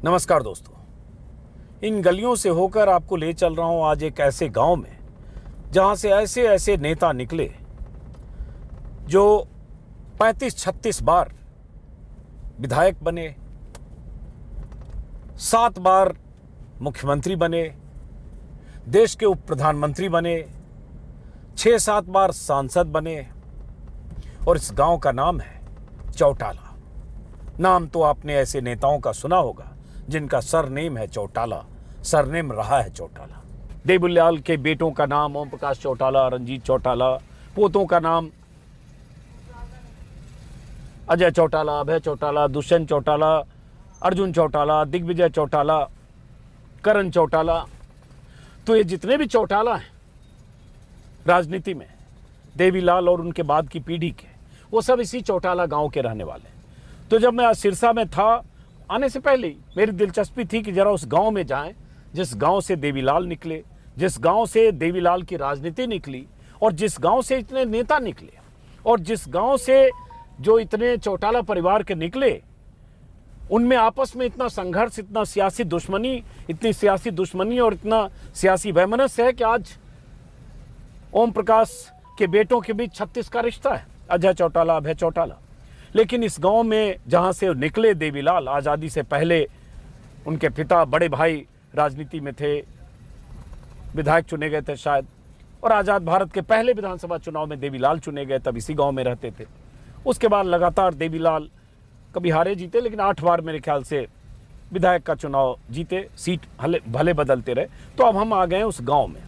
नमस्कार दोस्तों, इन गलियों से होकर आपको ले चल रहा हूं आज एक ऐसे गांव में जहां से ऐसे ऐसे नेता निकले जो 35-36 बार विधायक बने, 7 बार मुख्यमंत्री बने, देश के उप प्रधानमंत्री बने, 6-7 बार सांसद बने और इस गांव का नाम है चौटाला। नाम तो आपने ऐसे नेताओं का सुना होगा जिनका सरनेम है चौटाला, सरनेम रहा है चौटाला। देवीलाल के बेटों का नाम ओम प्रकाश चौटाला, रंजीत चौटाला, पोतों का नाम अजय चौटाला, अभय चौटाला, दुष्यंत चौटाला, अर्जुन चौटाला, दिग्विजय चौटाला, करण चौटाला। तो ये जितने भी चौटाला हैं राजनीति में, देवीलाल और उनके बाद की पीढ़ी के, वो सब इसी चौटाला गांव के रहने वाले हैं। तो जब मैं सिरसा में था, आने से पहले ही मेरी दिलचस्पी थी कि जरा उस गांव में जाएं जिस गांव से देवीलाल निकले, जिस गांव से देवीलाल की राजनीति निकली और जिस गांव से इतने नेता निकले और जिस गांव से जो इतने चौटाला परिवार के निकले, उनमें आपस में इतना संघर्ष, इतना सियासी दुश्मनी, इतनी सियासी दुश्मनी और इतना सियासी वैमनस्य है कि आज ओम प्रकाश के बेटों के बीच 36 का रिश्ता है, अजय चौटाला, अभय चौटाला। लेकिन इस गांव में जहां से निकले देवीलाल, आज़ादी से पहले उनके पिता, बड़े भाई राजनीति में थे, विधायक चुने गए थे शायद, और आज़ाद भारत के पहले विधानसभा चुनाव में देवीलाल चुने गए, तब इसी गांव में रहते थे। उसके बाद लगातार देवीलाल कभी हारे जीते, लेकिन 8 बार मेरे ख्याल से विधायक का चुनाव जीते, सीट भले बदलते रहे। तो अब हम आ गए उस गाँव में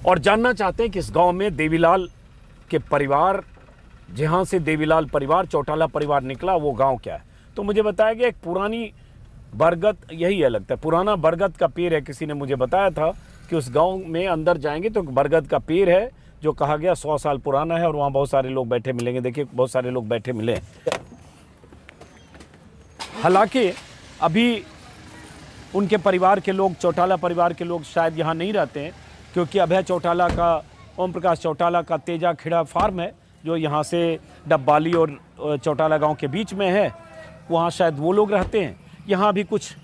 और जानना चाहते हैं कि इस गाँव में देवीलाल के परिवार, जहाँ से देवीलाल परिवार, चौटाला परिवार निकला, वो गांव क्या है। तो मुझे बताया गया एक पुरानी बरगद, यही है लगता है, पुराना बरगद का पेड़ है। किसी ने मुझे बताया था कि उस गांव में अंदर जाएंगे तो बरगद का पेड़ है जो कहा गया 100 साल पुराना है और वहाँ बहुत सारे लोग बैठे मिलेंगे। देखिए, बहुत सारे लोग बैठे मिले। हालांकि अभी उनके परिवार के लोग, चौटाला परिवार के लोग शायद यहाँ नहीं रहते हैं, क्योंकि अभय चौटाला का, ओम प्रकाश चौटाला का तेजा खेड़ा फार्म है जो यहाँ से डब्बाली और चौटाला गांव के बीच में है, वहाँ शायद वो लोग रहते हैं। यहाँ भी कुछ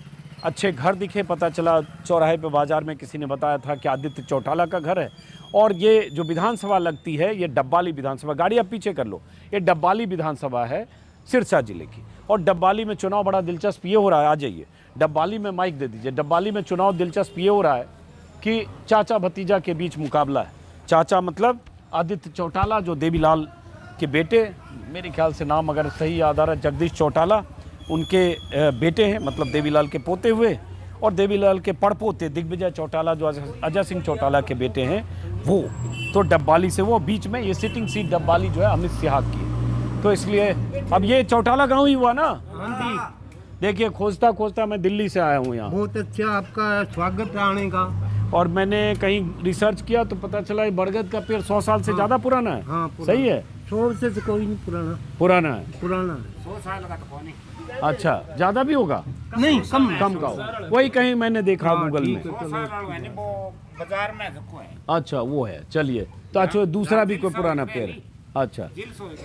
अच्छे घर दिखे, पता चला चौराहे पे बाज़ार में किसी ने बताया था कि आदित्य चौटाला का घर है। और ये जो विधानसभा लगती है, ये डब्बाली विधानसभा, गाड़ी आप पीछे कर लो, ये डब्बाली विधानसभा है सिरसा जिले की। और डब्बाली में चुनाव बड़ा दिलचस्प ये हो रहा है, आ जाइए डब्बाली में, माइक दे दीजिए। डब्बाली में चुनाव दिलचस्प ये हो रहा है कि चाचा भतीजा के बीच मुकाबला है। चाचा मतलब आदित्य चौटाला जो देवीलाल के बेटे, मेरे ख्याल से नाम अगर सही याद आ रहा है, जगदीश चौटाला उनके बेटे हैं, मतलब देवीलाल के पोते हुए, और देवीलाल के पड़पोते दिग्विजय चौटाला जो अजय सिंह चौटाला के बेटे हैं वो। तो डब्बाली से वो बीच में, ये सिटिंग सीट डब्बाली जो है अमित सिहाग की, तो इसलिए अब ये चौटाला गाँव ही हुआ ना। देखिए, खोजता खोजता मैं दिल्ली से आया हूँ यहाँ। बहुत अच्छा, आपका स्वागत आने का। और मैंने कहीं रिसर्च किया तो पता चला ये बरगद का पेड़ 100 साल से ज़्यादा पुराना है। हाँ, पुराना। सही है, 100 से कोई नहीं पुराना। पुराना है, पुराना है। 100 साल का तो कौन है। अच्छा, ज़्यादा भी होगा? नहीं, कम का होगा, वही कहीं मैंने देखा गूगल में। बाजार में अच्छा, वो है। चलिए, तो अच्छा दूसरा भी कोई पुराना पेड़ है। अच्छा,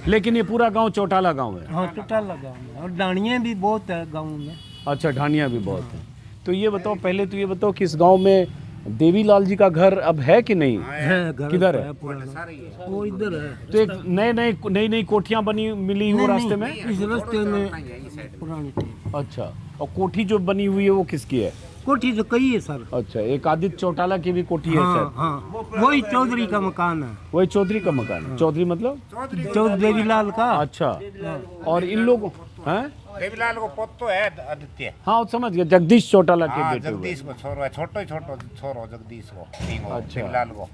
लेकिन ये पूरा गांव चौटाला गांव है। हाँ, चौटाला गाँव है, और डाणियाँ भी बहुत है गाँव में। अच्छा, ढानिया भी बहुत है। तो ये बताओ, पहले तो ये बताओ कि इस गांव में देवीलाल जी का घर अब है कि नहीं है? किधर है? वो इधर है। तो एक नई कोठियां बनी मिली वो रास्ते में, इस रास्ते में पुरानी थी। अच्छा, और कोठी जो बनी हुई है वो किसकी है? कोठी तो कई है सर। अच्छा, एक आदित्य चौटाला की भी कोठी है हाँ, सर। हाँ, वही चौधरी का मकान है। वही चौधरी का मकान है। चौधरी मतलब चौधरी देवीलाल का। अच्छा, और इन लोग हैं, देवीलाल को पोतो है आदित्य। हाँ, समझ गया, जगदीश चौटाला के बेटे हुए। जगदीश को छोरो है, छोटो छोरो जगदीश को। अच्छा, देवीलाल को।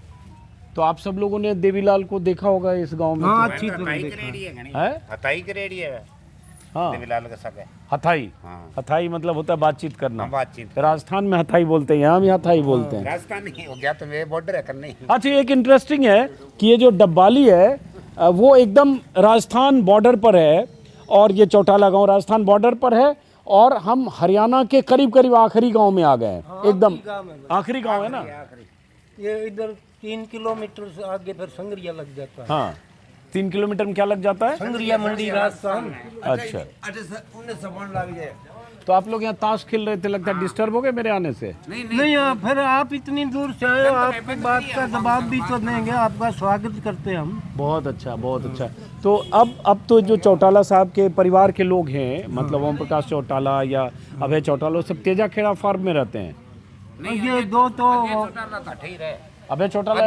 तो आप सब लोगों ने देवीलाल को देखा होगा इस गांव में? हाँ, तो अच्छी तरह है। हथाई करेड़ी है। हाँ, देवीलाल के सगे। हथाई। हाँ। हथाई मतलब होता है बातचीत करना। बातचीत। राजस्थान में हथाई बोलते हैं, यहाँ भी हथाई बोलते हैं। राजस्थान नहीं हो गया तो वे बॉर्डर है करने। अच्छा, एक इंटरेस्टिंग है कि ये जो डब्बाली है वो एकदम राजस्थान बॉर्डर पर है, और ये चौटाला गांव राजस्थान बॉर्डर पर है, और हम हरियाणा के करीब करीब आखिरी गांव में आ गए हैं। एकदम आखिरी गांव है ना ये। इधर 3 किलोमीटर से आगे फिर संगरिया लग जाता है। हाँ, 3 किलोमीटर में क्या लग जाता है? संगरिया मंडी राजस्थान। अच्छा, तो आप लोग यहाँ ताश खेल रहे थे, लगता है डिस्टर्ब हो गए मेरे आने से। नहीं फिर आप इतनी दूर से आए हो, आपकी बात का जवाब भी तो देंगे, आपका स्वागत करते हैं हम। बहुत अच्छा, बहुत अच्छा। तो अब तो जो चौटाला साहब के परिवार के लोग हैं, मतलब ओम प्रकाश चौटाला या अभय चौटाला, वो सब तेजा खेड़ा फार्म में रहते हैं। ये दो तो ठीक है। अभय चौटाला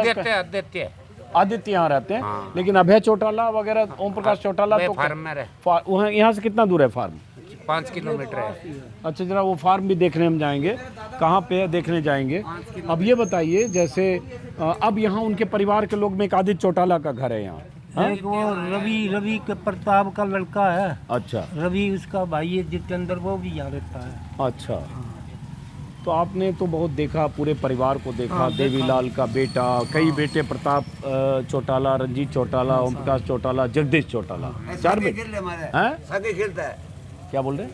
आदित्य यहाँ रहते हैं, लेकिन अभय चौटाला वगैरह ओम प्रकाश चौटाला तो वहाँ यहाँ से कितना दूर है फार्म? 5 किलोमीटर है। अच्छा, जरा वो फार्म भी देखने हम जाएंगे, कहाँ पे है देखने जाएंगे। अब ये बताइए, जैसे अब यहाँ उनके परिवार के लोग में एक आदित्य चौटाला का घर है यहाँ। एक वो रवि के प्रताप का लड़का है। अच्छा, रवि उसका भाई है जितेंद्र, वो भी यहाँ रहता है। अच्छा। तो आपने तो बहुत देखा, पूरे परिवार को देखा, देवीलाल का बेटा, कई बेटे, प्रताप चौटाला, रंजीत चौटाला, ओम प्रकाश चौटाला, जगदीश चौटाला, 4 बेटे हैं। सागे खेलता है। क्या बोल रहे हैं?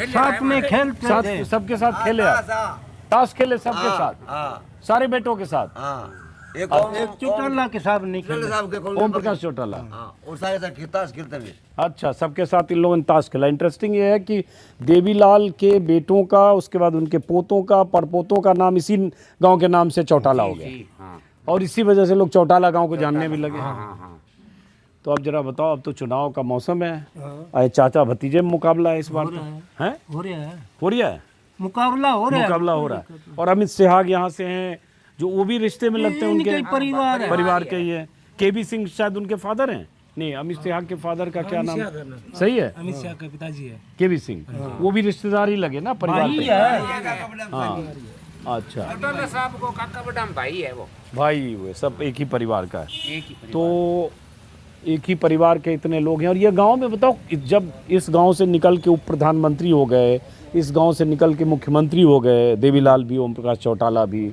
साथ में खेलते साथ, थे। सबके साथ खेले आप? ताश खेले सबके साथ, सारे बेटों के साथ? एक चौटाला के साथ नहीं खेले। ओम प्रकाश चौटाला। और सारे साथ ताश खेलते हैं। अच्छा, सबके साथ इन लोगों ने ताश खेला। इंटरेस्टिंग ये है कि देवीलाल के बेटों का, उसके बाद उनके पोतों का, परपोतों का नाम इसी गांव के नाम से चौटाला हो गया, और इसी वजह से लोग चौटाला गांव को जानने भी लगे। तो अब जरा बताओ, अब तो चुनाव का मौसम है, आए चाचा भतीजे में मुकाबला है इस बार तो है? हो रहा है मुकाबला हो रहा है। और अमित सिहाग यहाँ से हैं, जो वो भी रिश्ते में लगते हैं, उनके परिवार के ही है। केबी सिंह शायद उनके फादर हैं। नहीं, अमित सिहाग के फादर का क्या नाम? सही है, अमित शाह के पिताजी है केबी सिंह। वो भी रिश्तेदार ही लगे ना, परिवार के। हाँ, अच्छा, साहब को काका बड़ा भाई है, वो भाई हुए, सब एक ही परिवार का है। तो एक ही परिवार के इतने लोग हैं। और ये गांव में बताओ, जब इस गांव से निकल के उप प्रधानमंत्री हो गए, इस गांव से निकल के मुख्यमंत्री हो गए, देवीलाल भी, ओम प्रकाश चौटाला भी,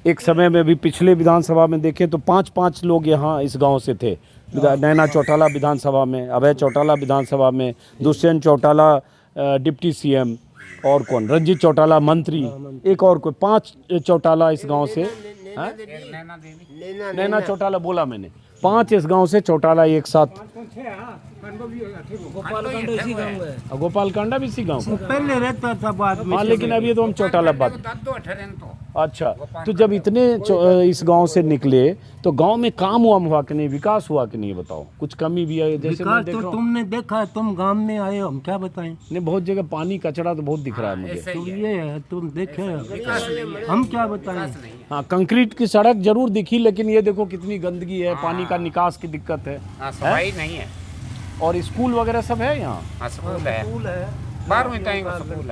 एक समय में भी पिछले विधानसभा में देखें तो 5-5 लोग यहाँ इस गांव से थे। नैना चौटाला विधानसभा में, अभय चौटाला विधानसभा में, दुष्यंत चौटाला डिप्टी सीएम, और कौन, रंजीत चौटाला मंत्री, एक और कोई, 5 चौटाला इस गांव से। नैना चौटाला बोला मैंने, 5 इस गांव से चौटाला एक साथ। गोपाल कांडा भी इसी गांव का पहले रहता था, बाद में। हाँ, लेकिन अभी तो हम चौटाला बात। अच्छा, तो जब इतने इस गांव से निकले तो गांव में काम हुआ कि नहीं, विकास हुआ कि नहीं, बताओ। कुछ कमी भी है? जैसे मैं देख रहा हूं, तुमने देखा, तुम गांव में आए हो, हम क्या बताएं। नहीं, बहुत जगह पानी कचरा तो बहुत दिख रहा है मुझे। तो ये है, तुम देखे, हम क्या बताएं। हाँ, कंक्रीट की सड़क जरूर दिखी, लेकिन ये देखो कितनी गंदगी है, पानी का निकास की दिक्कत है, सफाई नहीं है। और स्कूल वगैरह सब है यहाँ? स्कूल है, 12वीं तक स्कूल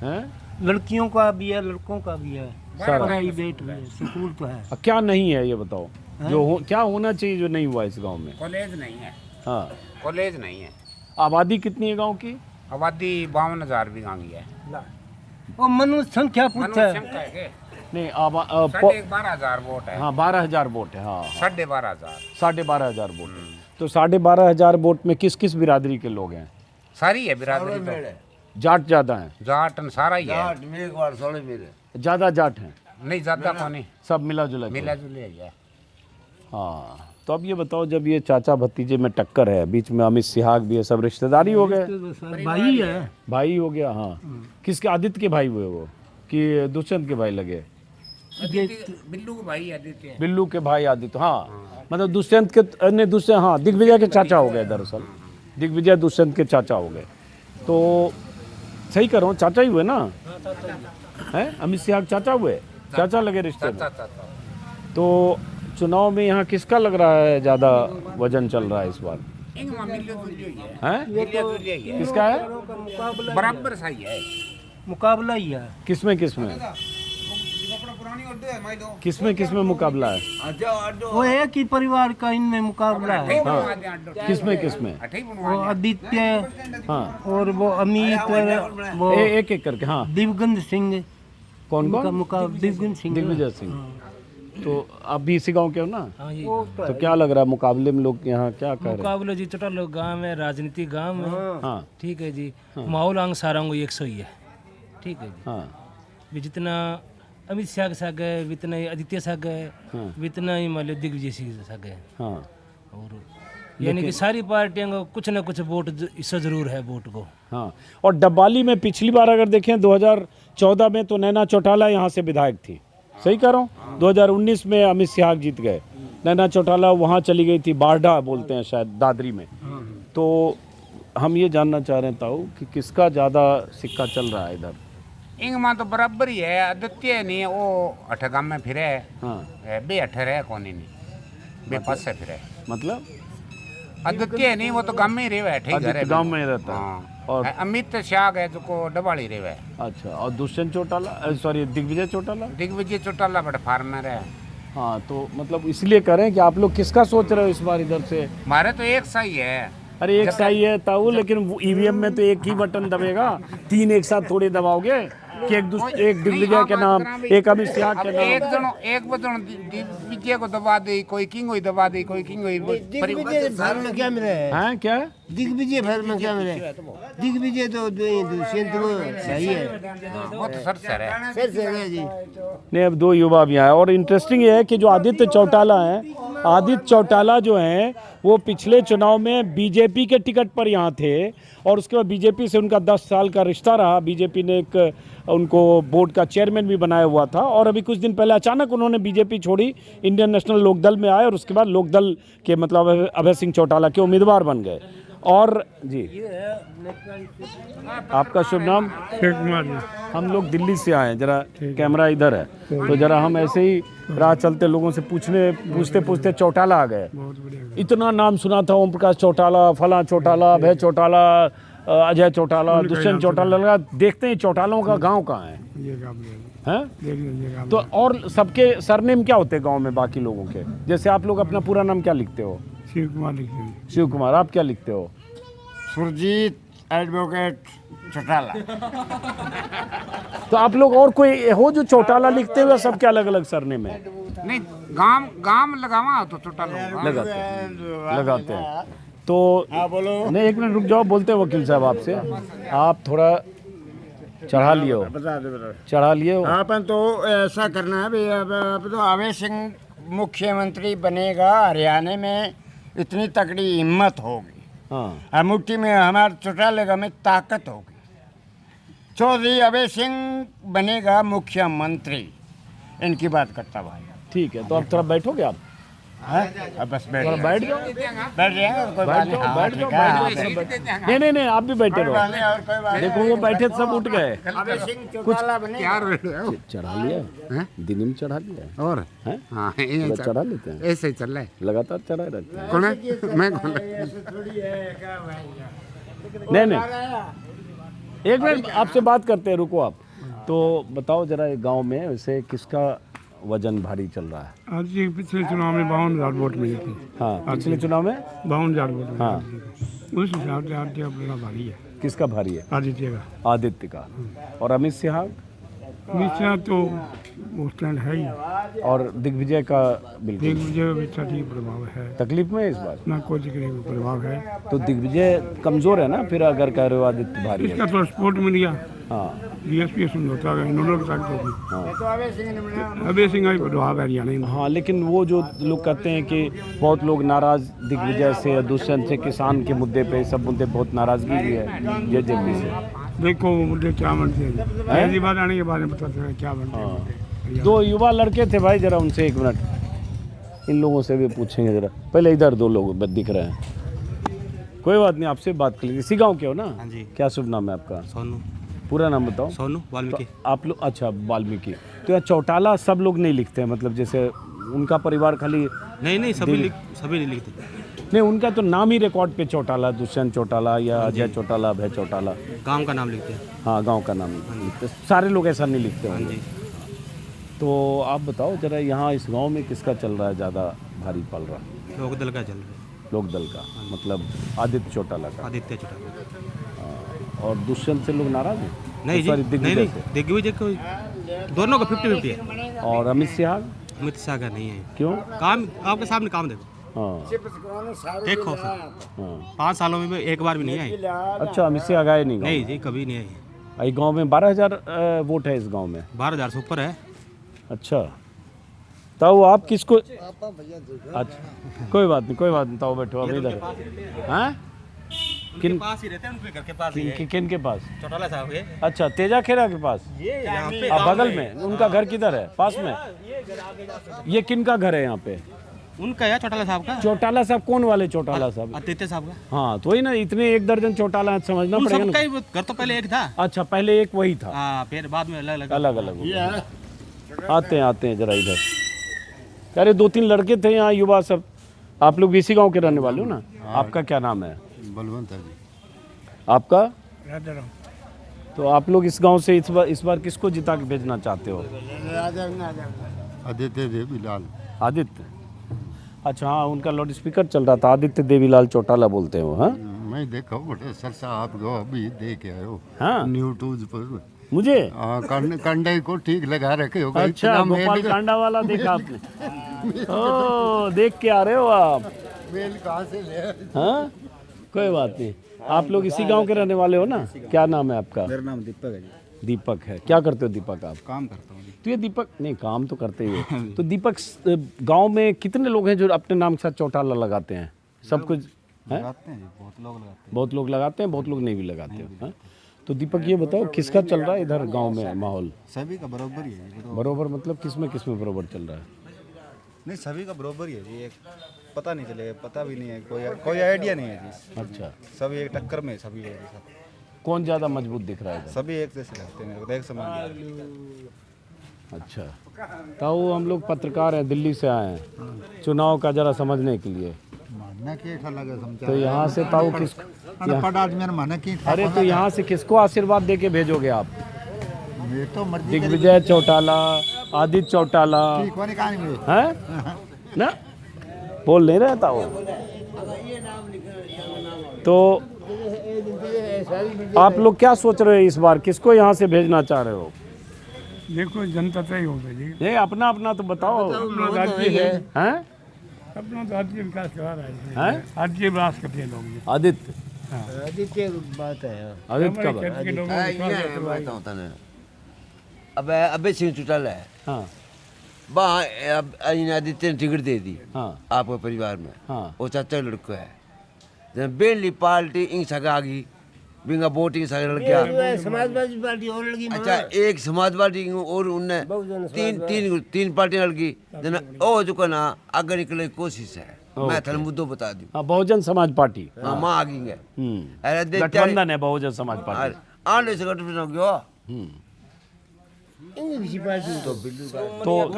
है। लड़कियों का भी है, लड़कों का भी है, सारा प्राइवेट भी है, स्कूल तो है। क्या नहीं है ये बताओ, जो क्या होना चाहिए जो नहीं हुआ इस गांव में? कॉलेज नहीं है। हाँ, कॉलेज नहीं है। आबादी कितनी है गांव की? आबादी 52,000 भी गांव की है। वो मनुष्य संख्या पूछा है। नहीं, 12,000 वोट है। हाँ, 12,000 वोट है। हाँ, 12,500। 12,500 वोट है। तो 12,500 वोट में किस किस बिरादरी के लोग हैं? सारी है बिरादरी तो। जाट ज्यादा हैं? जाट सारा ही है। ज्यादा जाट हैं? नहीं, ज्यादा को नहीं, सब मिला जुला है। हाँ, तो अब ये बताओ, जब ये चाचा भतीजे में टक्कर है, बीच में अमित सिहाग भी है, सब रिश्तेदारी हो गए, भाई है, भाई हो गया। हाँ, किसके, आदित्य के भाई हुए वो कि दुष्यंत के भाई लगे? बिल्लू के भाई आदित्य। बिल्लू के भाई आदित्य। हाँ, मतलब दुष्यंत के ने दुष्यंत, हाँ, दिग्विजय के चाचा हो गए दरअसल। दिग्विजय दुष्यंत के चाचा हो गए। तो सही कर रहा हूँ, चाचा ही हुए ना? हैं, अमित सिहाग चाचा हुए, चाचा लगे रिश्ते में। तो चुनाव में यहाँ किसका लग रहा है ज्यादा वजन चल रहा है इस बार? हैं? किसका है? बराबर सही है, मुकाबला ही है। किसमें किसमें मुकाबला है? वो एक ही परिवार का इनमें मुकाबला है। हाँ, किसमें? वो आदित्य, हाँ, और वो अमित, वो एक एक करके। हाँ, दिवगंध सिंह। कौन कौन? मुकाबला दिवगंध सिंह, दिग्विजय सिंह। तो आप भी इसी गांव के हो ना? तो क्या लग रहा है मुकाबले में, लोग यहाँ क्या कर रहे हैं? मुकाबले जी छोटा लोग गांव में, राजनीति गांव में। हाँ, ठीक है जी। माहौल अंग सारंग 100 ही है। ठीक है जी। हाँ, भी जितना अमित शाह के साथ गए, जितना ही आदित्य साथ गए, हाँ, जितना ही मान लो दिग्विजय सिंह के साथ गए। हाँ। और यानी कि सारी पार्टियों को कुछ ना कुछ वोट इससे जरूर है वोट को। हाँ, और डब्बाली में पिछली बार अगर देखें 2014 में तो नैना चौटाला यहाँ से विधायक थी, सही कह रहा हूँ। 2019 में अमित सिहाग जीत गए, नैना चौटाला वहाँ चली गई थी, बारडा बोलते हैं शायद दादरी में। तो हम ये जानना चाह रहे ताऊ कि किसका ज़्यादा सिक्का चल रहा है इधर। इंग मां तो बराबर ही है, आदित्य नहीं वो अठ गांव में फिरे। हाँ, बे अठ रहे कोनी नहीं, बे पास से फिरे। मतलब आदित्य नहीं वो तो गांव में ही रहे, ठीक आदित्य है गांव में ही रहता है। हाँ। और अमित शाह है जो को डबाड़ी रहे। अच्छा, और दुष्यंत चौटाला सॉरी दिग्विजय चौटाला। दिग्विजय चौटाला बड़े फार्मर है। हाँ, तो मतलब इसलिए करें कि आप लोग किसका सोच रहे हो इस बार इधर से। हमारे तो एक सही है। अरे एक सही है ताऊ, लेकिन ईवीएम में तो एक ही बटन दबेगा, 3 एक साथ थोड़े दबाओगे कि एक दिग्विजय के नाम, एक अमित शाह के नाम। एक बजन दिग्विजय को दबा दे, कोई किंग हुई दबा दे, कोई किंग हुई। दिग्विजय भर में क्या मिले हैं क्या? दिग्विजय भर में क्या मिले? दिग्विजय तो दुष्यंत वो सही है, वो तो सर सर है। सर है जी। नहीं, अब 2 युवा भी आए। और इंटरेस्टिंग ये है कि जो आदित्य चौटाला हैं, आदित्य चौटाला जो हैं वो पिछले चुनाव में बीजेपी के टिकट पर यहाँ थे, और उसके बाद बीजेपी से उनका 10 साल का रिश्ता रहा। बीजेपी ने एक उनको बोर्ड का चेयरमैन भी बनाया हुआ था, और अभी कुछ दिन पहले अचानक उन्होंने बीजेपी छोड़ी, इंडियन नेशनल लोकदल में आए, और उसके बाद लोकदल के मतलब अभय सिंह चौटाला के उम्मीदवार बन गए। और जी, आपका शुभ नाम? शेख कुमार जी। हम लोग दिल्ली से आए हैं, जरा कैमरा इधर है तो जरा हम ऐसे ही राह चलते लोगों से पूछते पूछते चौटाला आ गए। इतना नाम सुना था, ओम प्रकाश चौटाला, फला चौटाला, अभय चौटाला, अजय चौटाला, दुष्यंत चौटाला, लगा देखते हैं चौटालों का गांव कहाँ है, हैं? तो और सबके सरनेम क्या होते हैं गांव में बाकी लोगों के? जैसे आप लोग अपना पूरा नाम क्या लिखते हो? शिव कुमार लिखते हैं। शिव कुमार। आप क्या लिखते हो? सुरजीत एडवोकेट चौटाला। तो आप लोग और कोई हो जो चौटाला लिखते हुए, सबके अलग अलग सरनेम है? नहीं, गांव गांव लगावा तो चौटाला लगाते हैं। तो नहीं, एक मिनट रुक जाओ, बोलते हैं वकील साहब आपसे। आप थोड़ा चढ़ा लियो, चढ़ा लियो। अपन तो ऐसा करना है भाई, अब तो अभय सिंह मुख्यमंत्री बनेगा हरियाणा में, इतनी तगड़ी हिम्मत होगी। हाँ, और मुट्ठी में हमारे चौटाला में ताकत होगी। चौधरी अभय सिंह बनेगा मुख्यमंत्री, इनकी बात करता भाई। ठीक है, तो अब थोड़ा बैठोगे आप? अब बस बैठ थोड़ा बैठ जाओ, बैठ जाएंगे, कोई बात नहीं। हाँ, बैठ जाओ, ठीक है, बैठ जाओ। नहीं नहीं नहीं, आप भी बैठे रहो। और कोई बात नहीं। देखो वो बैठे सब उठ गए। अभय सिंह चौटाला बनेगा। चढ़ा लिया, दिन में चढ़ा लिया और है? हाँ, पूरा चढ़ा लेते हैं, ऐसे ही चल रहा है। लगातार चढ़ा रहते हैं। कौन है? मैं कौन है? नहीं नहीं, एक मिनट आपसे बात करते हैं, रुको आप। तो बताओ जरा, एक गांव में वैसे किसका वजन भारी चल रहा है? आज जी पिछले चुनाव में 52,000 वोट मिले थे। हाँ, पिछले चुनाव में 52,000 वोट मिले हाँ। थे। उस हिसाब से आदित्य अपना भारी है। किसका भारी है? आदित्य का। आदित्य का। और अमित सिहाग मिश्रा तो वो स्टैंड है ही। और दिग्विजय का बिल्कुल दिग्विजय का ठीक प्रभाव है, तकलीफ में है इस बार। ना कोई जिक्र का प्रभाव है। तो दिग्विजय कमजोर है ना, फिर अगर कह रहे हो आदित्य भारी है। इसका तो सपोर्ट मिल गया, हाँ डीएसपी समझौता है, इन्होंने के साथ होगी। तो अभय सिंह ने बना। अभय सिंह का ही प्रभाव है हरियाणा में। हाँ, लेकिन वो जो लोग कहते हैं कि बहुत लोग नाराज दिग्विजय से या दुष्यंत से, किसान के मुद्दे पे, सब मुद्दे बहुत नाराजगी भी है जेजेपी से। देखो वो मुद्दे क्या बनते हैं, पहली बार आने के बाद में पता चला क्या बनते हैं मुद्दे। 2 युवा लड़के थे भाई, जरा उनसे एक मिनट इन लोगों से भी पूछेंगे जरा। पहले इधर 2 लोग दिख रहे हैं, कोई बात नहीं, आपसे बात कर लीजिए। इसी गाँव के हो ना? हाँ जी। क्या शुभ नाम है आपका? सोनू। पूरा नाम बताओ। सोनू वाल्मीकि। तो आप लोग, अच्छा वाल्मीकि। तो यार चौटाला सब लोग नहीं लिखते हैं, मतलब जैसे उनका परिवार खाली? नहीं सभी नहीं लिखते। नहीं, उनका तो नाम ही रिकॉर्ड पे चौटाला, दुष्यंत चौटाला या अजय चौटाला, अभय चौटाला। गांव का नाम लिखते हैं। हाँ, गांव का नाम लिखते, सारे लोग ऐसा नहीं लिखते हाँ होंगे। जी। तो आप बताओ जरा, यहाँ इस गांव में किसका चल रहा है ज़्यादा भारी पल रहा? लोकदल का चल रहा है। लोकदल का, मतलब आदित्य चौटाला का। आदित्य चौटाला। और दुष्यंत से लोग नाराज हैं? नहीं जी, सॉरी, नहीं दिग्विजय से। दिग्विजय को दोनों का 50-50 है। और अमित सिहाग अमित शाह का नहीं है। क्यों? काम आपके सामने काम देखो, हाँ देखो हाँ। 5 सालों में एक बार भी नहीं आई। अच्छा, अमित सिहाग आए नहीं गाँव नहीं में? जी, कभी नहीं आई। इस गांव में 12,000 वोट है इस गांव में। 12,000 से ऊपर है। अच्छा, ताऊ आप किसको, अच्छा कोई बात नहीं ताऊ बैठो अब इधर। हैं किन पास ही रहते हैं, उनके घर के पास ही है। किन के पास? चौटाला साहब के अच्छा तेजा खेरा के पास, यहाँ पे बगल में। उनका घर किधर है? पास में। ये किन का घर है यहाँ पे? उनका है चौटाला साहब का। चौटाला साहब कौन वाले चौटाला साहब? आदित्य साहब का। हाँ तो वही ना, इतने 1 दर्जन चौटाला है, समझना उन पड़ेगा सबका ना। ही घर तो पहले एक था। अच्छा पहले एक वही था, हाँ फिर बाद में अलग अलग। अलग अलग हो गया। आते हैं जरा इधर। अरे 2-3 लड़के थे यहाँ युवा सब। आप लोग इसी गांव के रहने वाले हो ना? आपका क्या नाम है? बलवंत है जी। आपका? तो आप लोग इस गांव से इस बार किसको जिता के भेजना चाहते हो? आदित्य देवीलाल। आदित्य, अच्छा हाँ उनका लाउड स्पीकर चल रहा था। आदित्य देवीलाल चौटाला बोलते हो? हाँ मैं देखा बड़े सर साहब को अभी देख आए हो। हाँ न्यूट्यूज पर। मुझे कंडे को ठीक लगा रखे हो। अच्छा गोपाल कांडा वाला देखा आपने? ओ देख के आ रहे हो आप? मेल कहाँ से ले? हाँ कोई बात नहीं। आप लोग इसी गांव के रहने वाले हो ना? क्या नाम है आपका? मेरा नाम दीपक है जी। दीपक है। क्या करते हो दीपक आप? काम करता हूँ जी। तो ये दीपक नहीं, काम तो करते ही हो। तो दीपक गांव में कितने लोग हैं जो अपने नाम के साथ चौटाला लगाते हैं? सब कुछ लगाते हैं जी, बहुत लोग लगाते हैं। बहुत लोग लगाते हैं, बहुत लोग नहीं भी लगाते हैं। हाँ? तो दीपक ये बताओ किसका चल रहा है इधर गांव में माहौल? सभी का बराबर ही है जी। बरोबर मतलब किसमें बरोबर चल रहा है? नहीं सभी का बराबर ही है जी। एक पता नहीं चलेगा, पता भी नहीं है, कोई आइडिया नहीं है जी। अच्छा सभी एक टक्कर में सभी है जी। सब कौन ज़्यादा मजबूत दिख रहा है इधर? सभी एक जैसे लगते हैं मेरे को, एक समान। अच्छा तो हम लोग पत्रकार हैं, दिल्ली से आए हैं चुनाव का जरा समझने के लिए। मानना की लगा समझा। तो यहाँ से ताऊ किसको, माना की। अरे तो यहाँ से किसको आशीर्वाद दे के भेजोगे आप? ये तो मर्जी दिग्विजय चौटाला, आदित्य चौटाला है ना? बोल नहीं रहता वो। तो आप लोग क्या सोच रहे हो इस बार, किसको यहाँ से भेजना चाह रहे हो? देखो जनता तय होगा जी। ये अपना अपना तो बताओ। राज्य है हैं? अपना तो राज्य विकास करा रहा है। हैं? राज्य विकास करते हैं लोग जी। आदित्य, आदित्य बात है। आदित्य का हमारे क्षेत्र के लोगों को विश्वास करवाएं। अब अबे सिंह चौटाला है हाँ वहाँ आदित्य ने टिकट दे दी हाँ आपके परिवार में। हाँ वो चाचा लड़का है जब बेनली पार्टी इंग सगा गई बिंगा वोटिंग सगा लड़ गया। समाजवादी पार्टी और लगी। अच्छा एक समाजवादी और उनने तीन पार्टियां लड़ गई जना ओ जो ना आगे निकलने की कोशिश है। मैं थाने मुद्दों बता दूं। हाँ बहुजन समाज पार्टी। हाँ माँ आ गई अरे गठबंधन है बहुजन समाज पार्टी। आने से गठबंधन हो गया।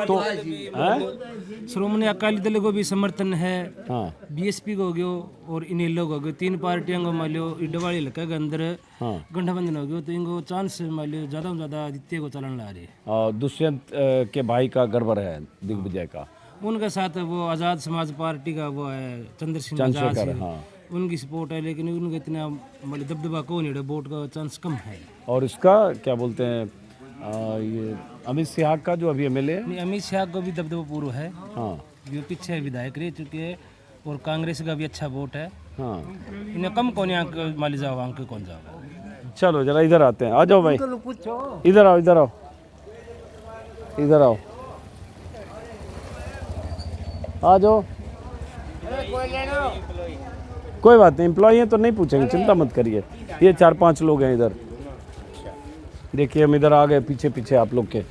तो हैं? श्रोमणी अकाली दल को भी समर्थन है, हाँ बीएसपी को हो गयो और इन लोग हो गयो। 3 पार्टियों को मान लो इडवाड़ी इलाका के अंदर हाँ गठबंधन हो गयो तो इनको चांस मान लो ज़्यादा से ज़्यादा आदित्य को चलन ला रही है। और दुष्यंत के भाई का गड़बड़ है दिग्विजय का। उनके साथ वो आज़ाद समाज पार्टी का वो है चंद्रशेखर। हाँ उनकी सपोर्ट है लेकिन उनका इतना मतलब दबदबा को नहीं है, वोट का चांस कम है। और इसका क्या बोलते हैं ये अमित शाह का जो अभी एमएलए है। नहीं अमित शाह को भी दबदबा पूर्व है। हाँ जो पीछे विधायक रह चुके हैं और कांग्रेस का भी अच्छा वोट है। हाँ इन्हें कम कौन अंक माली जाओ अंक कौन जाओ। चलो जरा इधर आते हैं। आ जाओ भाई, इधर आओ इधर आओ इधर आओ आ जाओ। कोई बात नहीं, एम्प्लॉई हैं तो नहीं पूछेंगे, चिंता मत करिए। ये 4-5 लोग हैं इधर। देखिए हम इधर आ गए पीछे पीछे आप लोग के।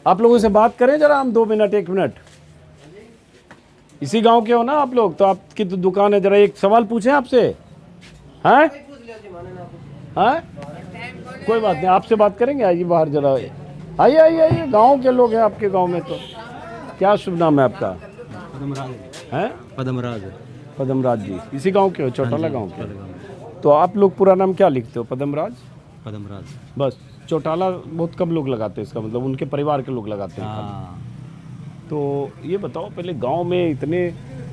आप लोगों से बात करें जरा हम 2 मिनट 1 मिनट। इसी गांव के हो ना आप लोग? तो आपकी तो दुकान है, जरा एक सवाल पूछें आपसे। हैं हैं? कोई बात नहीं, आपसे बात करेंगे। आइए बाहर जरा, आइए आइए आइए। गांव के लोग हैं आपके गांव में। तो क्या शुभ नाम है आपका? हैं? पदमराज जी। इसी गांव के हो? चौटाला गांव के। तो आप लोग पूरा नाम क्या लिखते हो? पदमराज बस। चौटाला बहुत कम लोग लगाते हैं, इसका मतलब उनके परिवार के लोग लगाते हैं खाली। तो ये बताओ पहले गांव में इतने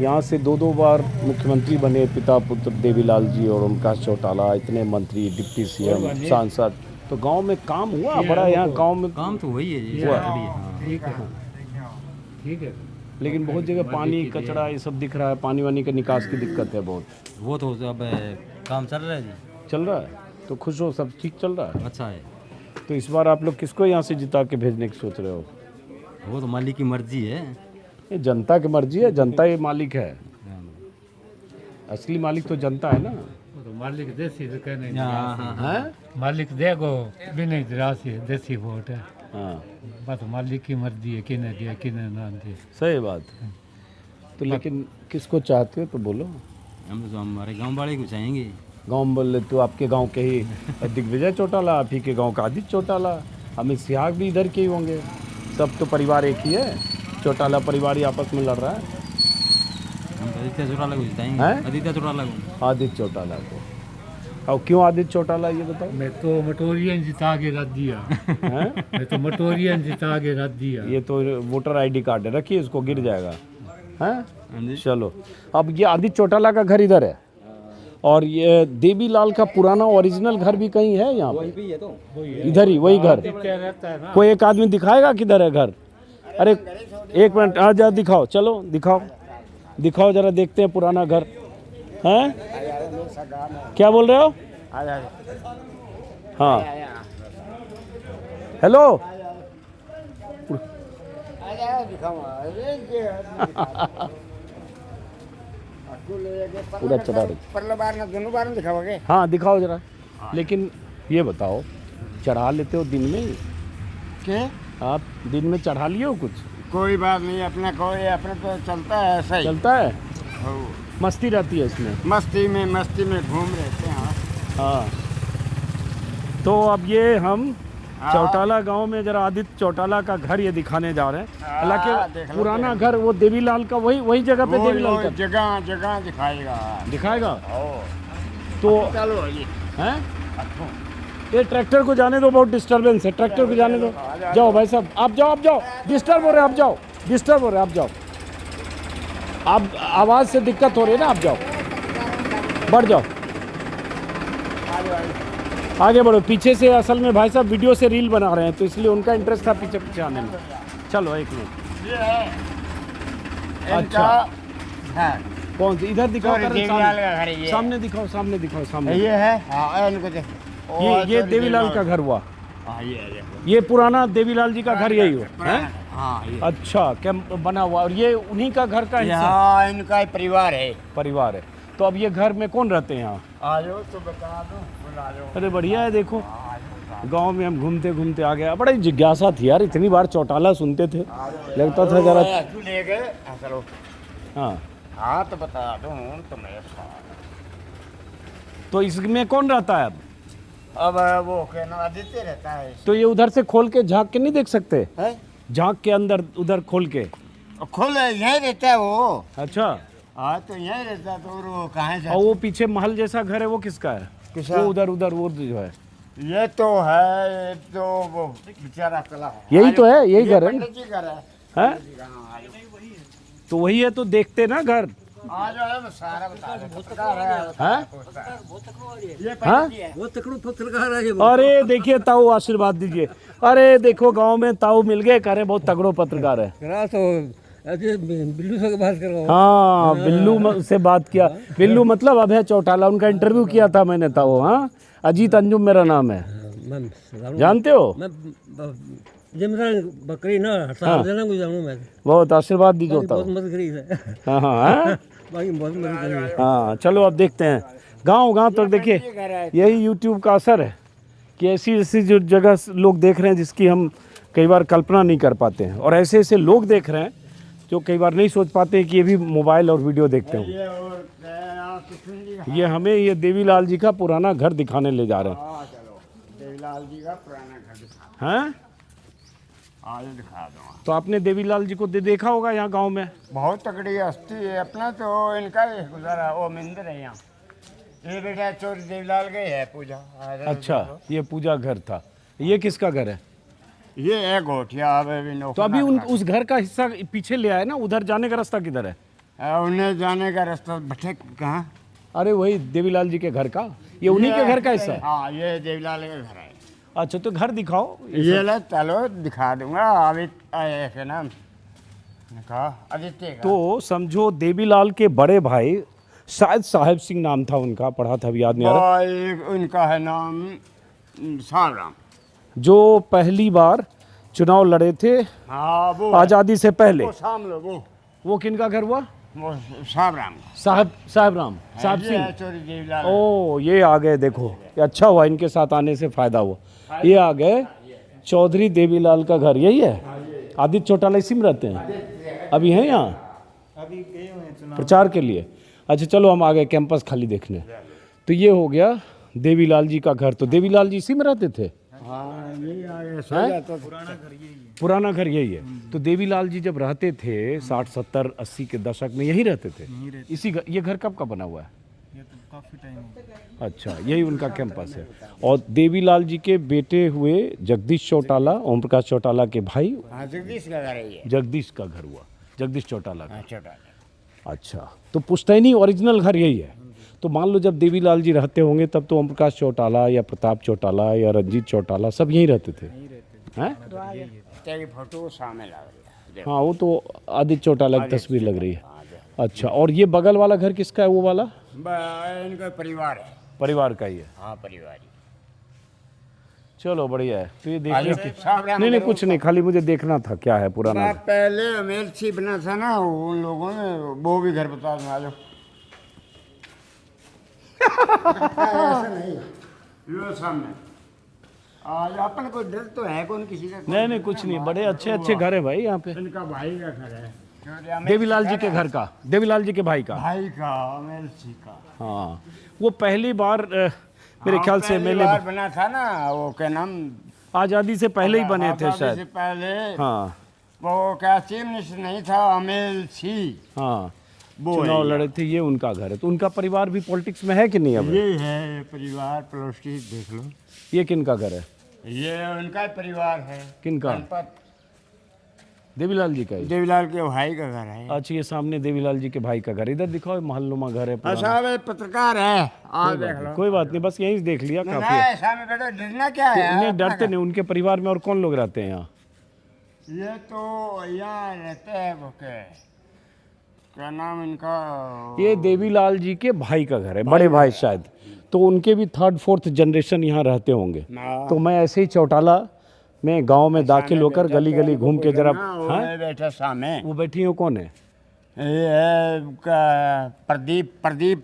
यहाँ से 2-2 बार मुख्यमंत्री बने पिता पुत्र देवीलाल जी और ओमप्रकाश चौटाला, इतने मंत्री डिप्टी सीएम सांसद, तो गांव में काम हुआ बड़ा? यहाँ गांव में काम तो वही है जी। ठीक है लेकिन बहुत जगह पानी कचरा ये सब दिख रहा है, पानी वानी का निकास की दिक्कत है बहुत। वो तो अब काम चल रहा है जी। चल रहा है तो खुश हो, सब ठीक चल रहा है? अच्छा है। तो इस बार आप लोग किसको यहाँ से जिता के भेजने की सोच रहे हो? वो तो मालिक की मर्जी है। ये जनता की मर्जी है, जनता ये मालिक है, असली मालिक तो जनता है ना। मालिक देसी तो कहने हैं? मालिक देगो बिना राशि देसी वोट है, हाँ बस मालिक की मर्जी है किने दिया किने ना दे। सही बात है। तो लेकिन किसको चाहते हो तो बोलो। हम तो हमारे गांव वाले को चाहेंगे। गाँव में बोले तो आपके गांव के ही दिग्विजय चौटाला, आप ही के गांव का आदित्य चौटाला, अमित सिहाग भी इधर के ही होंगे, सब तो परिवार एक ही है, चौटाला परिवार ही आपस में लड़ रहा है। हम आदित्य चौटाला को जिताएंगे। हैं? आदित्य चौटाला को। आदित्य चौटाला को। और क्यों आदित्य चौटाला ये बताओ। मैं तो मटोरियन जिता के रख दिया हैं? मैं तो मटोरियन जिता के रख दिया। ये तो वोटर आईडी कार्ड है, रखिए इसको, गिर जाएगा। हैं? हाँ जी। चलो, अब ये आदित्य चौटाला का घर इधर है और ये देवीलाल का पुराना ओरिजिनल घर भी कहीं है यहाँ पे? इधर ही वही घर। कोई एक आदमी दिखाएगा किधर है घर? अरे एक मिनट, आ जा, दिखाओ, चलो दिखाओ, दिखाओ जरा, देखते हैं पुराना घर। हैं? क्या बोल रहे हो? हाँ, हेलो। पूरा चढ़ा रही। परले बार ना दोनों बार में दिखाओगे? हाँ दिखाओ जरा। लेकिन ये बताओ, चढ़ा लेते हो दिन में? के आप दिन में चढ़ा लिए हो कुछ? कोई बात नहीं, अपना कोई अपना तो चलता है ऐसा ही। चलता है, हो। मस्ती रहती है इसमें। मस्ती में घूम रहते हैं। हाँ, तो अब ये हम हाँ। चौटाला गांव में जरा आदित्य चौटाला का घर ये दिखाने जा रहे हैं। हाँ, हालांकि देख लो, पुराना घर वो देवीलाल का वही जगह पे देवीलाल का जगह जगह दिखाएगा। दिखाएगा। ओ, तो चलो ये हैं? ये ट्रैक्टर को जाने दो, बहुत डिस्टरबेंस है, ट्रैक्टर को जाने दो। जाओ भाई साहब, आप जाओ, डिस्टर्ब हो रहे हैं, आप जाओ, डिस्टर्ब हो रहे हैं, आप जाओ, आप आवाज़ से दिक्कत हो रही है ना, आप जाओ, बढ़ जाओ, आगे बढ़ो। पीछे से असल में भाई साहब वीडियो से रील बना रहे हैं, तो इसलिए उनका इंटरेस्ट था पीछे पीछे आने में। चलो एक मिनट। ये है अच्छा, हाँ, कौन सी? इधर दिखाओ, सॉरी, कर देवीलाल का घर है ये। सामने दिखाओ, सामने दिखाओ, सामने। ये है। हाँ, इनको देखो। ये देवीलाल का घर हुआ। हाँ, ये देखो। ये पुराना देवीलाल जी का घर यही हो है? हाँ, ये अच्छा, क्या बना हुआ? और ये उन्हीं का घर का हिस्सा यहाँ इनका ही परिवार है। परिवार है। तो अब ये घर में कौन रहते हैं यहाँ? आ जाओ तो बता दो, बुला जाओ। अरे बढ़िया है, देखो गांव में हम घूमते घूमते आ गए। बड़ी जिज्ञासा थी यार, इतनी बार चौटाला सुनते थे, लगता था जरा। तू ले गए? चलो। हाँ, हाँ तो बता दो तुम्हें। तो इसमें कौन रहता है अब? वो कहना आदित्य रहता है। तो ये उधर से खोल के झांक के नहीं देख सकते? है? झांक के अंदर उधर खोल के। खुल यहीं रहता है वो। अच्छा, हाँ तो यहीं रहता है। तो वो कहाँ से? और वो पीछे महल जैसा घर है वो किसका है? किसका? वो उधर वो जो है, ये तो है, ये तो वो बेचारा कला है। यही तो है, यही घर है ना? पंडित जी घर है। हैं? तो वही है, तो देखते ना घर। आ जाओ, मैं सारा बता दूं। पत्रकार है। हैं? ये हाँ? पंडित जी है। वो तकड़ो पत्रकार है ये। अरे देखिए ताऊ, आशीर्वाद दीजिए। अरे देखो गांव में ताऊ मिल गए, करे बहुत तगड़ो पत्रकार है। करा तो अजय बिल्लू से बात कर रहा हूँ। हाँ, बिल्लू से बात किया। बिल्लू मतलब अभय चौटाला, उनका इंटरव्यू किया था मैंने ताऊ। हाँ, अजीत अंजुम मेरा नाम है, जानते हो? मैं जिम्मेदार बकरी ना हड़ताल देना को जानूँ मैं। बहुत आशीर्वाद दीजिए ताऊ। बहुत मदद करी है। हाँ हाँ बाकी बहुत मदद करी है। हाँ, चलो अब देखते हैं गांव तक। देखिए यही यूट्यूब का असर है कि ऐसी ऐसी जो जगह लोग देख रहे हैं जिसकी हम कई बार कल्पना नहीं कर पाते हैं, और ऐसे ऐसे लोग देख रहे हैं जो कई बार नहीं सोच पाते हैं कि ये भी मोबाइल और वीडियो देखते हों। ये हमें ये देवीलाल जी का पुराना घर दिखाने ले जा रहे हैं। हाँ चलो, देवीलाल जी का पुराना घर दिखा। हैं? आज दिखा दो। तो आपने देवीलाल जी को देखा होगा यहाँ गांव में? बहुत तगड़ी हस्ती है। अपना तो इनका ही गुजारा। वो मंदिर है यहाँ। ये बेटा चोर देवीलाल गए है पूजा। अच्छा, ये पूजा घर था। ये किसका घर है? ये है गोठिया। तो अभी उस घर का हिस्सा पीछे ले आए ना, उधर जाने का रास्ता किधर है? उन्हें जाने का रास्ता भटक कहाँ? अरे वही देवीलाल जी के घर का, ये उन्हीं के घर का हिस्सा है। हाँ, ये देवीलाल का घर है। अच्छा, तो घर दिखाओ। ये ले, चलो दिखा दूंगा। आदित्य नाम कहा, आदित्य का। तो समझो देवीलाल के बड़े भाई, शायद साहेब सिंह नाम था उनका, पढ़ा था, अभी याद नहीं आ रहा। उनका है नाम सावराम, जो पहली बार चुनाव लड़े थे हाँ वो आज़ादी से पहले। वो सामने वो वो किनका घर हुआ? वो साहब राम साहब राम, साहब ये सिंह। है चौधरी देवीलाल। ओ, ये आ गए, देखो ये अच्छा हुआ, इनके साथ आने से फायदा हुआ। ये आ गए चौधरी देवीलाल का घर, यही है? आदित्य चौटाला इसी में रहते हैं? अभी हैं यहाँ प्रचार के लिए? अच्छा चलो हम आ गए कैंपस खाली देखने। तो ये हो गया देवीलाल जी का घर। तो देवीलाल जी इसी में रहते थे? हाँ, यही आ गए, सो हैं? जाता था। पुराना घर यही है। तो देवीलाल जी जब रहते थे 60 70 80 के दशक में यही रहते थे? इसी घर। ये घर कब का बना हुआ है? ये तो काफ़ी टाइम हो गया। अच्छा, यही उनका कैंपस है। और देवीलाल जी के बेटे हुए जगदीश चौटाला, ओम प्रकाश चौटाला के भाई, हाँ, जगदीश का घर है ये। जगदीश का घर हुआ, जगदीश चौटाला का। हाँ, चौटाला। अच्छा, तो पुश्तैनी ओरिजिनल घर यही है। तो मान लो जब देवीलाल जी रहते होंगे तब तो ओम प्रकाश चौटाला या प्रताप चौटाला या रंजीत चौटाला सब यहीं रहते थे, हैं? तेरी फोटो सामने लग रही है। हाँ, वो तो आदित्य चौटाला की तस्वीर लग रही है। अच्छा, और ये बगल वाला घर किसका है? वो वाला इनका परिवार है। परिवार का ही है। हाँ, परिवार ही। चलो बढ़िया है। तो ये आगे देखने साहब राम नहीं नहीं करो। कुछ नहीं, खाली मुझे देखना था क्या है पुराना। पहले अमेठी बना था ना, उन लोगों ने वो भी घर बता दूँ, आ जाओ। ऐसा नहीं, यो सामने आज अपन को डर तो है कौन किसी का? नहीं नहीं कुछ नहीं, बड़े अच्छे अच्छे घर है भाई यहाँ पे। इनका भाई का घर है, देवीलाल जी के घर का, देवीलाल जी के भाई का। भाई का, अमेठी का। हाँ, वो पहली बार मेरे ख्याल से पहली मेले बार बना था ना, वो क्या नाम, आज़ादी से पहले ही बने थे आज़ादी से शायद। पहले। हाँ वो क्या चीफ मिनिस्टर नहीं था, अमेठी। हाँ, वो चुनाव है। लड़े थे, ये उनका घर है। तो उनका परिवार भी पॉलिटिक्स में है कि नहीं अब? ये है परिवार, प्लास्टिक देख लो। ये किनका घर है? ये उनका ही परिवार है। किनका? गणपत देवीलाल जी का ही? देवीलाल के भाई का घर है। अच्छा, ये सामने देवीलाल जी के भाई का घर। इधर दिखाओ, महलनुमा घर है पुराना। अच्छा, वे पत्रकार है, आज देख लो। कोई बात नहीं, बस यहीं से देख लिया काफी है। नहीं, सामने बैठो, डरना क्या है? नहीं डरते नहीं। उनके परिवार में और कौन लोग रहते हैं यहाँ? ये तो यहाँ रहते हैं, वो क्या नाम इनका? ये देवीलाल जी के भाई का घर है, बड़े भाई शायद। तो उनके भी 3rd 4th जनरेशन यहाँ रहते होंगे। हाँ। तो मैं ऐसे ही चौटाला में गांव में दाखिल होकर गली गली घूम के जरा। हाँ? बैठा सामने, वो बैठी हो कौन है? ये है प्रदीप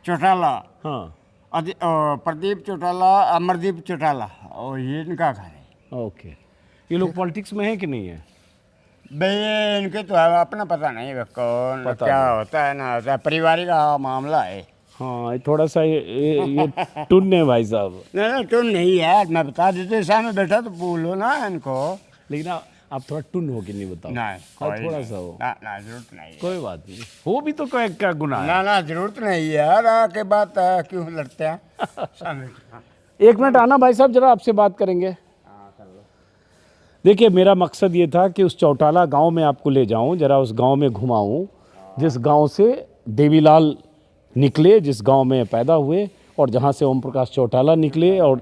चौटाला। हाँ, प्रदीप चौटाला, अमरदीप चौटाला, और ये इनका घर है। ओके। ये लोग पॉलिटिक्स में है कि नहीं है? भैया इनके तो अपना पता नहीं है, कौन पता क्या नहीं। होता है ना, होता है, परिवार का मामला है। हाँ, ये थोड़ा सा ये टुन है भाई साहब। नहीं तो नहीं है, मैं बता देते, सामने बैठा तो बोलो ना इनको। लेकिन आप थोड़ा टुन हो कि नहीं बताओ? नहीं, हाँ, कोई थोड़ा नहीं। सा हो। ना जरूरत नहीं है। कोई बात नहीं, हो भी तो क्या गुनाह है? ना जरूरत नहीं है यार, आके बात क्यों लड़ते हैं? सामने। एक मिनट आना भाई साहब, जरा आपसे बात करेंगे। देखिए, मेरा मकसद ये था कि उस चौटाला गांव में आपको ले जाऊं, जरा उस गांव में घुमाऊं जिस गांव से देवीलाल निकले, जिस गांव में पैदा हुए, और जहां से ओम प्रकाश चौटाला निकले और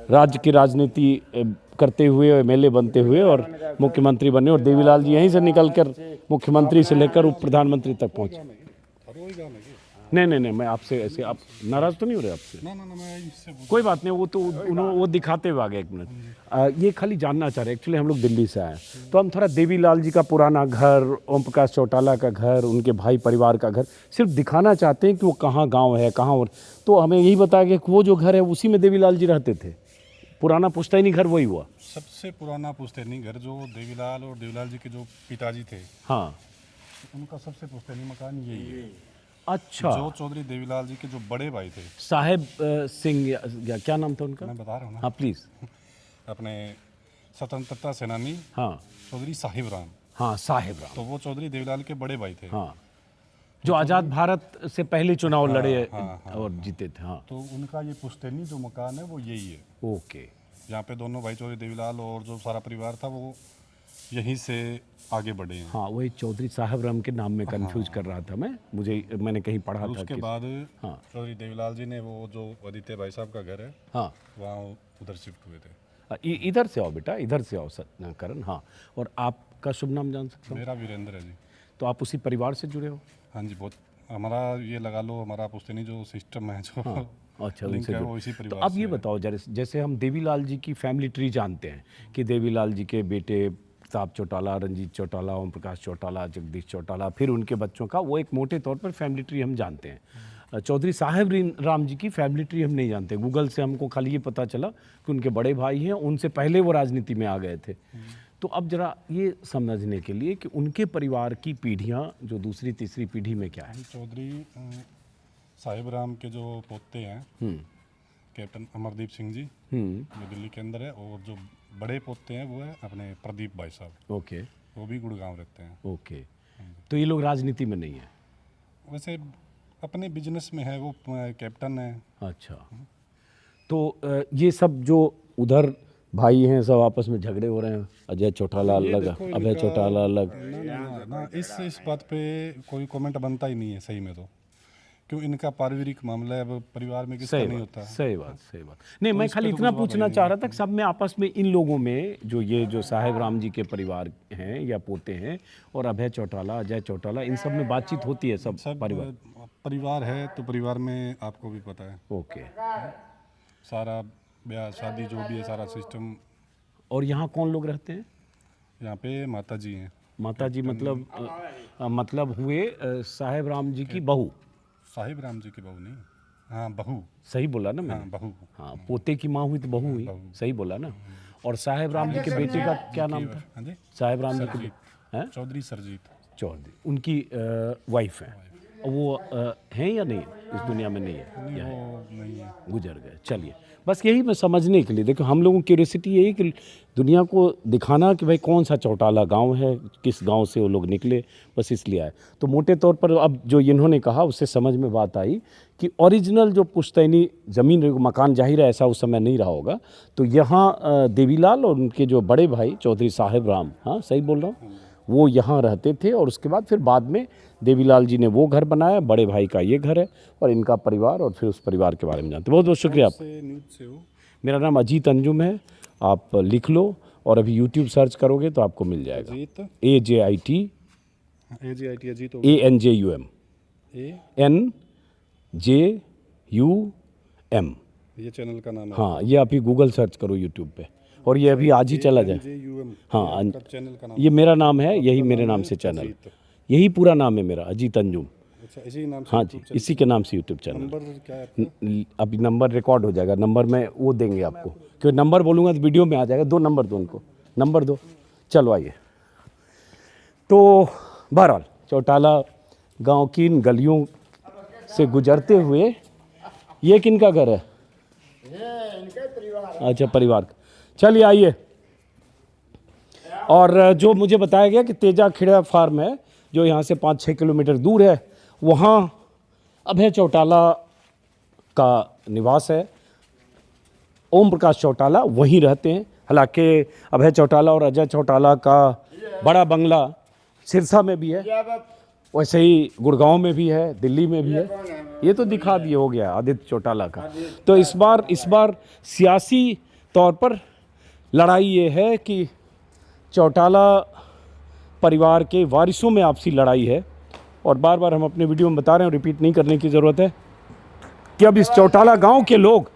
राज्य की राजनीति करते हुए, एमएलए बनते हुए और मुख्यमंत्री बने। और देवीलाल जी यहीं से निकलकर मुख्यमंत्री से लेकर उप प्रधानमंत्री तक पहुंचे। नहीं, मैं आपसे ऐसे, आप नाराज तो नहीं हो रहे आपसे? कोई बात नहीं, वो तो वो दिखाते हुए आ गए। एक मिनट, ये खाली जानना चाह रहे, एक्चुअली हम लोग दिल्ली से आए हैं, तो हम थोड़ा देवीलाल जी का पुराना घर, ओम प्रकाश चौटाला का घर, उनके भाई परिवार का घर सिर्फ दिखाना चाहते हैं कि वो कहाँ गांव है, कहाँ। और तो हमें यही बताया गया कि वो जो घर है उसी में देवीलाल जी रहते थे। पुराना पुश्तैनी घर वही हुआ? सबसे पुराना पुश्तैनी घर जो देवीलाल और देवीलाल जी के जो पिताजी थे, हाँ, उनका सबसे पुश्तैनी मकान यही है। अच्छा। जो चौधरी देवीलाल जी के जो बड़े भाई थे, साहेब सिंह या क्या नाम था उनका? मैं बता रहा हूँ ना। हाँ प्लीज़। अपने स्वतंत्रता सेनानी, हाँ, चौधरी साहिब राम। हाँ, साहेब राम। तो वो चौधरी देवीलाल के बड़े भाई थे। हाँ, जो आज़ाद भारत से पहले चुनाव लड़े और जीते थे। हाँ, तो उनका ये पुश्तैनी जो मकान है वो यही है। ओके। यहाँ पे दोनों भाई चौधरी देवीलाल और जो सारा परिवार था वो यहीं से आगे बढ़े हैं। हाँ, वही चौधरी साहब राम के नाम में कंफ्यूज कर रहा था मैंने कहीं पढ़ा था। उसके बाद हाँ, चौधरी देवीलाल जी ने वो जो आदित्य भाई साहब का घर है, हाँ, वहाँ उधर शिफ्ट हुए थे। इधर से आओ बेटा, इधर से आओ करण। हाँ, और आपका शुभ नाम जान सकता हूँ? मेरा वीरेंद्र है जी। तो आप उसी परिवार से जुड़े हो? हाँ जी, बहुत। हमारा ये लगा लो, हमारा पुश्तैनी जो सिस्टम है जो अच्छा, लिंक उनसे है, जुड़े। वो इसी तो परिवार अब से ये है। बताओ जैसे हम देवीलाल जी की फैमिली ट्री जानते हैं कि देवीलाल जी के बेटे आफ्ताब चौटाला, रंजीत चौटाला, ओम प्रकाश चौटाला, जगदीश चौटाला, फिर उनके बच्चों का, वो एक मोटे तौर पर फैमिली ट्री हम जानते हैं। चौधरी साहेब राम जी की फैमिली ट्री हम नहीं जानते। गूगल से हमको खाली ये पता चला कि उनके बड़े भाई हैं, उनसे पहले वो राजनीति में आ गए थे। तो अब जरा ये समझने के लिए कि उनके परिवार की पीढ़ियाँ जो दूसरी तीसरी पीढ़ी में क्या है। चौधरी साहिब राम के जो पोते हैं कैप्टन अमरदीप सिंह जी, जो दिल्ली के अंदर है, और जो बड़े पोते हैं वो है अपने प्रदीप भाई साहब। ओके। वो भी गुड़गांव रहते हैं। ओके। तो ये लोग राजनीति में नहीं है? वैसे अपने बिजनेस में है, वो कैप्टन है। अच्छा। तो ये सब जो उधर भाई हैं सब आपस में झगड़े हो रहे हैं, अजय चौटाला अलग, अभय चौटाला अलग। ना इस बात पे कोई कमेंट बनता ही नहीं है सही में, तो क्यों इनका पारिवारिक मामला है, अब परिवार में किसका नहीं होता। सही बात। नहीं, मैं खाली इतना पूछना चाह रहा था कि सब में आपस में इन लोगों में जो साहेब राम जी के परिवार हैं या पोते हैं और अभय चौटाला, अजय चौटाला, इन सब में बातचीत होती है? सब परिवार है तो परिवार में आपको भी पता है। ओके। सारा ब्याह शादी जो भी है सारा सिस्टम। और यहाँ कौन लोग रहते हैं? यहाँ पे माता जी हैं। माता जी मतलब हुए साहेब राम जी की बहू? साहिब राम जी की बहू नहीं, हाँ बहू। सही बोला ना मैं? हाँ, बहू। हाँ, पोते की माँ हुई तो बहू हुई। सही बोला ना? और साहेब राम जी के बेटे का क्या नाम था? हाँ जी, साहेब राम जी के चौधरी सरजीत। चौधरी उनकी वाइफ है। वो हैं या नहीं इस दुनिया में? नहीं है, नहीं है, गुजर गए। चलिए, बस यही मैं समझने के लिए, देखो हम लोगों की क्यूरियोसिटी यही कि दुनिया को दिखाना कि भाई कौन सा चौटाला गांव है, किस गांव से वो लोग निकले, बस इसलिए आए। तो मोटे तौर पर अब जो इन्होंने कहा उससे समझ में बात आई कि ओरिजिनल जो पुश्तैनी ज़मीन, मकान जाहिर है ऐसा उस समय नहीं रहा होगा, तो यहाँ देवीलाल और उनके जो बड़े भाई चौधरी साहेब राम, हाँ सही बोल रहा हूँ, वो यहाँ रहते थे। और उसके बाद फिर बाद में देवीलाल जी ने वो घर बनाया, बड़े भाई का ये घर है, और इनका परिवार, और फिर उस परिवार के बारे में जानते। बहुत बहुत शुक्रिया आपका। मेरा नाम अजीत अंजुम है, आप लिख लो और अभी YouTube सर्च करोगे तो आपको मिल जाएगा। AJIT ANJUM NJUM, ये चैनल का नाम है। हाँ, ये आप ही गूगल सर्च करो YouTube पे, और ये अभी आज ही चला जाए। हाँ, चैनल का नाम, ये मेरा नाम है, यही मेरे नाम से चैनल, यही पूरा नाम है मेरा, अजीत अंजुम। अच्छा, इसी नाम से? हाँ जी, इसी के नाम से यूट्यूब चैनल। नंबर क्या है? अभी नंबर रिकॉर्ड हो जाएगा, नंबर में वो देंगे आपको, क्योंकि नंबर बोलूँगा तो वीडियो में आ जाएगा। 2 नंबर दो उनको, नंबर दो। चलो आइए। तो बहरहाल चौटाला गांव की इन गलियों से गुजरते हुए, ये किनका घर है? अच्छा, परिवार का। चलिए आइए। और जो मुझे बताया गया कि तेजा खेड़ा फार्म है जो यहाँ से 5-6 किलोमीटर दूर है, वहाँ अभय चौटाला का निवास है। ओम प्रकाश चौटाला वहीं रहते हैं। हालांकि अभय चौटाला और अजय चौटाला का बड़ा बंगला सिरसा में भी है, वैसे ही गुड़गांव में भी है, दिल्ली में भी है। ये तो दिखा दिए हो गया आदित्य चौटाला का। तो इस बार सियासी तौर पर लड़ाई ये है कि चौटाला परिवार के वारिसों में आपसी लड़ाई है, और बार बार हम अपने वीडियो में बता रहे हैं, रिपीट नहीं करने की ज़रूरत है कि अब इस चौटाला गांव के लोग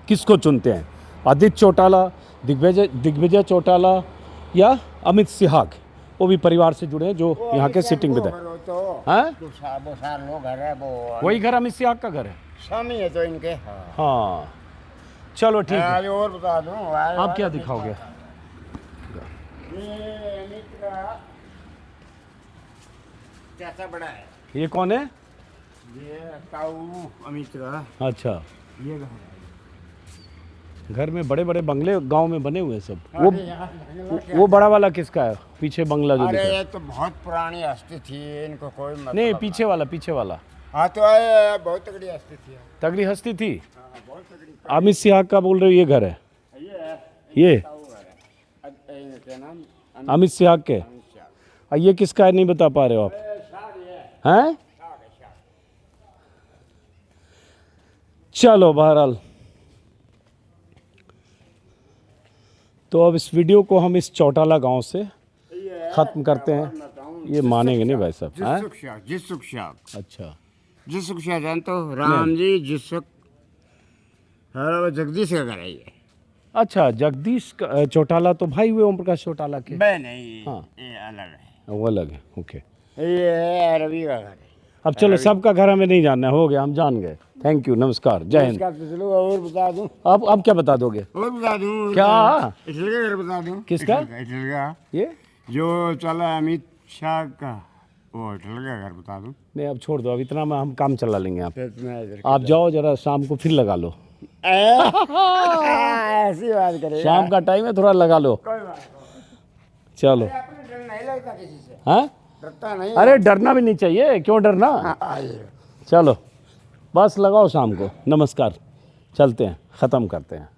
किसको चुनते हैं, आदित्य चौटाला, दिग्विजय चौटाला या अमित सिहाग, वो भी परिवार से जुड़े हैं जो यहाँ के सिटिंग विधायक। वही घर अमित सिहाग का घर है, स्वामी है तो इनके। हाँ चलो ठीक है। और बता दूं, आप क्या दिखाओगे? चाचा बड़ा है। ये कौन है? ये ताऊ अमित का। अच्छा, ये घर में बड़े बड़े बंगले गांव में बने हुए हैं सब। वो बड़ा वाला किसका है? पीछे बंगला जो दिख रहा है। ये तो बहुत पुरानी हस्ती थी, इनको कोई मतलब नहीं, पीछे वाला। हाँ तो बहुत तगड़ी हस्ती थी। तगड़ी हस्ती थी। अमित सिहाग का बोल रहे हो ये घर है? ये अमित सिहाग के। ये किसका है नहीं बता पा रहे हो आप? हैं? चलो बहरहाल, तो अब इस वीडियो को हम इस चौटाला गांव से ख़त्म करते हैं। ये मानेंगे नहीं भाई साहब। अच्छा, जिसुख शाह जानते हो? राम जी जिसुख, जगदीश का घर है ये। अच्छा, जगदीश चौटाला तो भाई हुए ओम प्रकाश चौटाला के? मैं नहीं, हाँ। ये अलग है, वो अलग है, ओके। ये है रवि का घर है। अब चलो, सबका घर हमें नहीं जानना, हो गया, हम जान गए। थैंक यू, नमस्कार, जय हिंद। इसका तो चलो और बता दूं, अब क्या बता दोगे? और बता दूं क्या? इटली का घर बता दूं। किसका? इटली का, ये जो चला अमित शाह का, वो इटली का घर बता दूं। नहीं, अब छोड़ दो, अब इतना में हम काम चला लेंगे। फिर आप जाओ, जरा शाम को फिर लगा लो। ऐसी बात करेगा। शाम का टाइम है, थोड़ा लगा लो। चलो। डर नहीं लगता किसी से, हाँ, डरता नहीं। अरे डरना भी नहीं चाहिए, क्यों डरना। चलो, बस लगाओ शाम को। नमस्कार, चलते हैं, ख़त्म करते हैं।